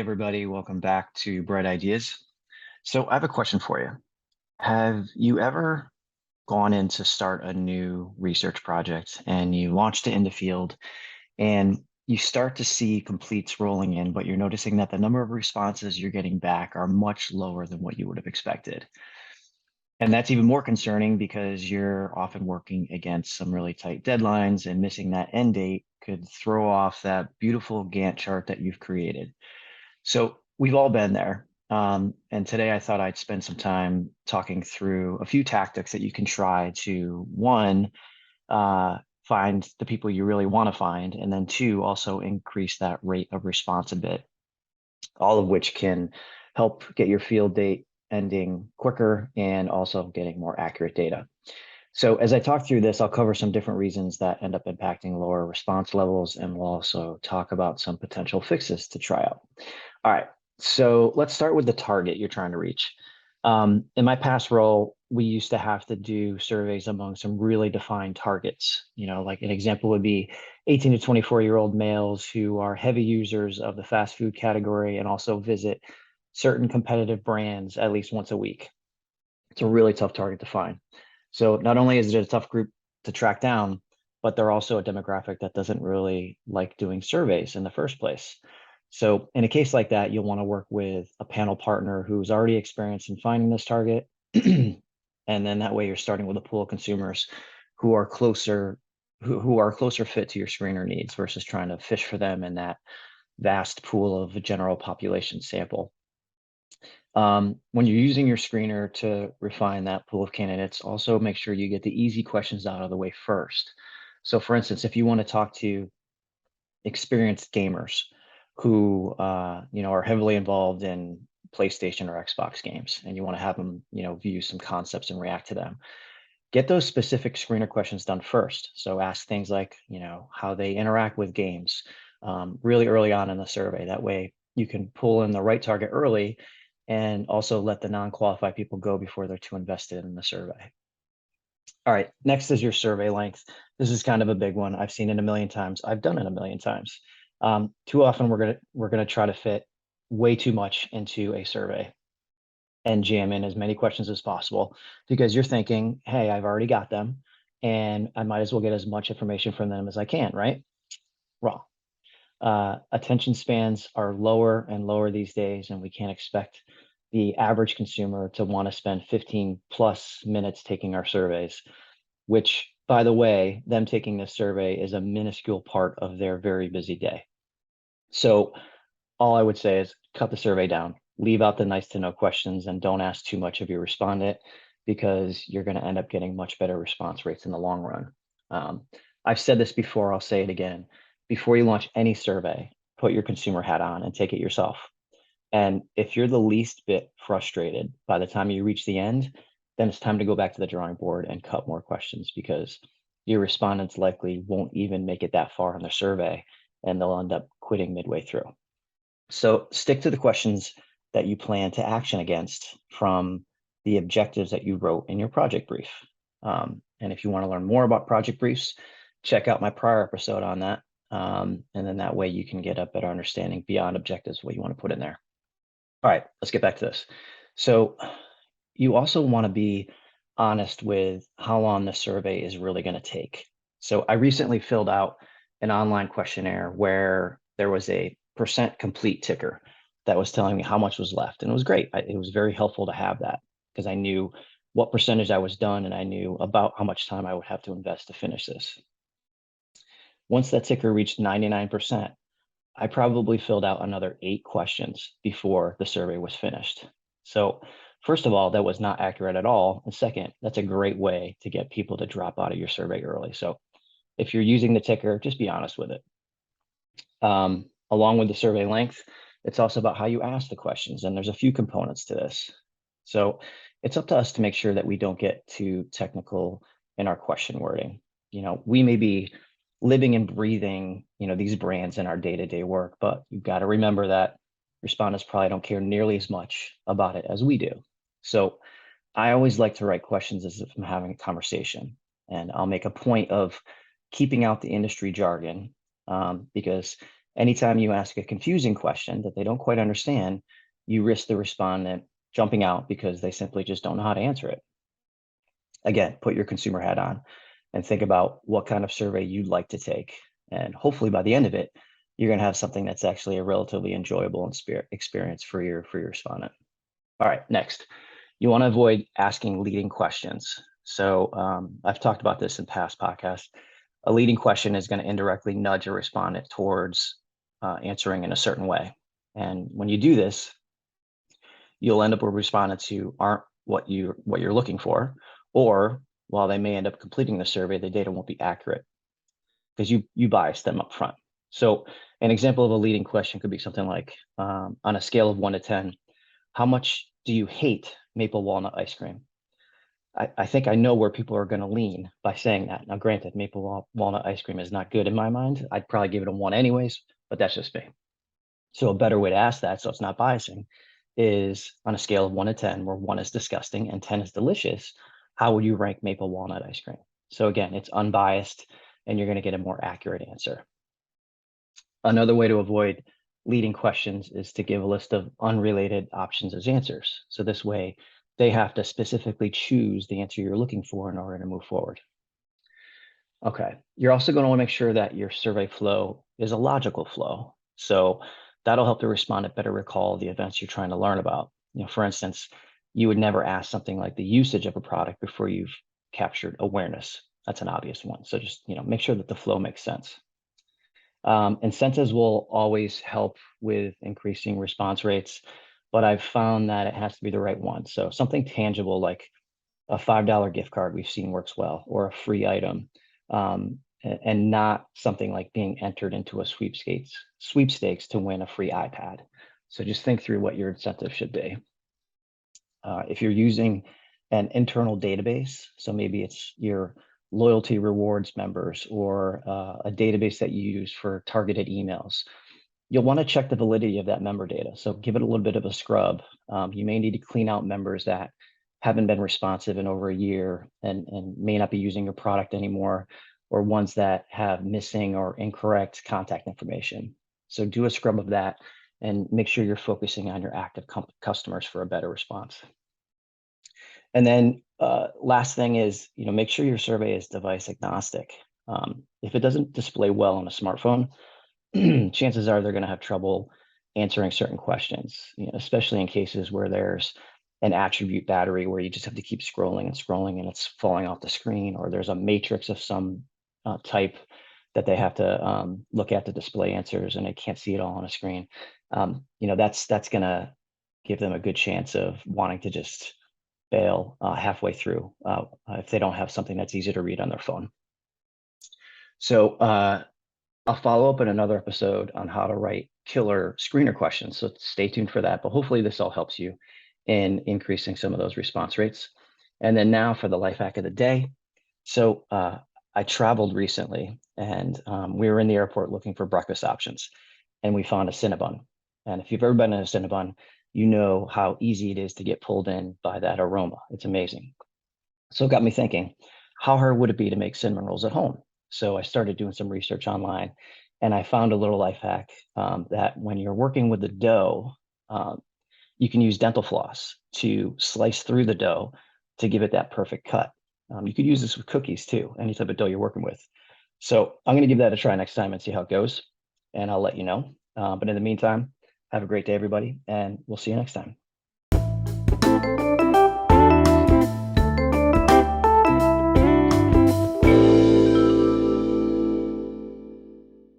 everybody, welcome back to Bright Ideas. So I have a question for you. Have you ever gone in to start a new research project and you launched it in the field and you start to see completes rolling in, but you're noticing that the number of responses you're getting back are much lower than what you would have expected? And that's even more concerning because you're often working against some really tight deadlines, and missing that end date could throw off that beautiful Gantt chart that you've created. So we've all been there. And today I thought I'd spend some time talking through a few tactics that you can try to, one, find the people you really want to find, and then two, also increase that rate of response a bit, all of which can help get your field date ending quicker and also getting more accurate data. So as I talk through this, I'll cover some different reasons that end up impacting lower response levels, and we'll also talk about some potential fixes to try out. All right, so let's start with the target you're trying to reach. In my past role, we used to have to do surveys among some really defined targets. Like an example would be 18 to 24-year-old males who are heavy users of the fast food category and also visit certain competitive brands at least once a week. It's a really tough target to find. So not only is it a tough group to track down, but they're also a demographic that doesn't really like doing surveys in the first place. So in a case like that, you'll want to work with a panel partner who's already experienced in finding this target. And then that way you're starting with a pool of consumers who are closer, who are closer fit to your screener needs versus trying to fish for them in that vast pool of a general population sample. When you're using your screener to refine that pool of candidates, also make sure you get the easy questions out of the way first. So for instance, if you want to talk to experienced gamers who are heavily involved in PlayStation or Xbox games, and you want to have them view some concepts and react to them, get those specific screener questions done first. So ask things like how they interact with games really early on in the survey. That way you can pull in the right target early and also let the non-qualified people go before they're too invested in the survey. All right, next is your survey length. This is kind of a big one. I've seen it a million times. I've done it a million times. Too often we're gonna try to fit way too much into a survey and jam in as many questions as possible because you're thinking, hey, I've already got them and I might as well get as much information from them as I can, right? Wrong. Attention spans are lower and lower these days, and we can't expect the average consumer to want to spend 15 plus minutes taking our surveys, which, by the way, them taking this survey is a minuscule part of their very busy day. So all I would say is cut the survey down, leave out the nice to know questions, and don't ask too much of your respondent because you're going to end up getting much better response rates in the long run. I've said this before, I'll say it again. Before you launch any survey, put your consumer hat on and take it yourself. And if you're the least bit frustrated by the time you reach the end, then it's time to go back to the drawing board and cut more questions because your respondents likely won't even make it that far in the survey and they'll end up quitting midway through. So stick to the questions that you plan to action against from the objectives that you wrote in your project brief. And if you want to learn more about project briefs, check out my prior episode on that. And then that way you can get a better understanding beyond objectives, what you want to put in there. All right, let's get back to this. So you also want to be honest with how long the survey is really going to take. So I recently filled out an online questionnaire where there was a percent complete ticker that was telling me how much was left. And it was great. It was very helpful to have that because I knew what percentage I was done and I knew about how much time I would have to invest to finish this. Once that ticker reached 99%, I probably filled out another 8 questions before the survey was finished. So first of all, that was not accurate at all. And second, that's a great way to get people to drop out of your survey early. So if you're using the ticker, just be honest with it. Along with the survey length, it's also about how you ask the questions. And there's a few components to this. So it's up to us to make sure that we don't get too technical in our question wording. We may be living and breathing, these brands in our day-to-day work, but you've got to remember that respondents probably don't care nearly as much about it as we do. So I always like to write questions as if I'm having a conversation, and I'll make a point of keeping out the industry jargon because Anytime you ask a confusing question that they don't quite understand, you risk the respondent jumping out because they simply just don't know how to answer it. Again, put your consumer hat on and think about what kind of survey you'd like to take. And hopefully by the end of it, you're going to have something that's actually a relatively enjoyable and experience for your respondent. All right, next, you want to avoid asking leading questions. So I've talked about this in past podcasts. A leading question is going to indirectly nudge a respondent towards answering in a certain way. And when you do this, you'll end up with respondents who aren't what you're looking for, or while they may end up completing the survey, the data won't be accurate because you bias them up front. So an example of a leading question could be something like, on a scale of 1 to 10, how much do you hate maple walnut ice cream? I think I know where people are going to lean by saying that. Now, granted, maple walnut ice cream is not good in my mind. I'd probably give it a 1 anyways, but that's just me. So a better way to ask that, so it's not biasing, is on a scale of 1 to 10, where 1 is disgusting and 10 is delicious, how would you rank maple walnut ice cream? So again, it's unbiased and you're going to get a more accurate answer. Another way to avoid leading questions is to give a list of unrelated options as answers. So this way, they have to specifically choose the answer you're looking for in order to move forward. Okay, you're also going to want to make sure that your survey flow is a logical flow. So that'll help the respondent better recall the events you're trying to learn about. For instance, you would never ask something like the usage of a product before you've captured awareness. That's an obvious one. So just make sure that the flow makes sense. Incentives will always help with increasing response rates, but I've found that it has to be the right one. So something tangible like a $5 gift card we've seen works well, or a free item, and not something like being entered into a sweepstakes to win a free iPad. So just think through what your incentive should be. If you're using an internal database, so maybe it's your loyalty rewards members or a database that you use for targeted emails, you'll want to check the validity of that member data. So give it a little bit of a scrub. You may need to clean out members that haven't been responsive in over a year and may not be using your product anymore, or ones that have missing or incorrect contact information. So do a scrub of that and make sure you're focusing on your active customers for a better response. And then last thing is, make sure your survey is device agnostic. If it doesn't display well on a smartphone, chances are they're going to have trouble answering certain questions, especially in cases where there's an attribute battery where you just have to keep scrolling and scrolling and it's falling off the screen, or there's a matrix of some type that they have to look at to display answers and they can't see it all on a screen. That's going to give them a good chance of wanting to just bail halfway through if they don't have something that's easy to read on their phone. So I'll follow up in another episode on how to write killer screener questions. So stay tuned for that. But hopefully this all helps you in increasing some of those response rates. And then now for the life hack of the day. So I traveled recently and we were in the airport looking for breakfast options and we found a Cinnabon. And if you've ever been in a Cinnabon, you know how easy it is to get pulled in by that aroma. It's amazing. So it got me thinking, how hard would it be to make cinnamon rolls at home? So I started doing some research online and I found a little life hack that when you're working with the dough, you can use dental floss to slice through the dough to give it that perfect cut. You could use this with cookies too, any type of dough you're working with. So I'm going to give that a try next time and see how it goes. And I'll let you know. But in the meantime, have a great day, everybody, and we'll see you next time.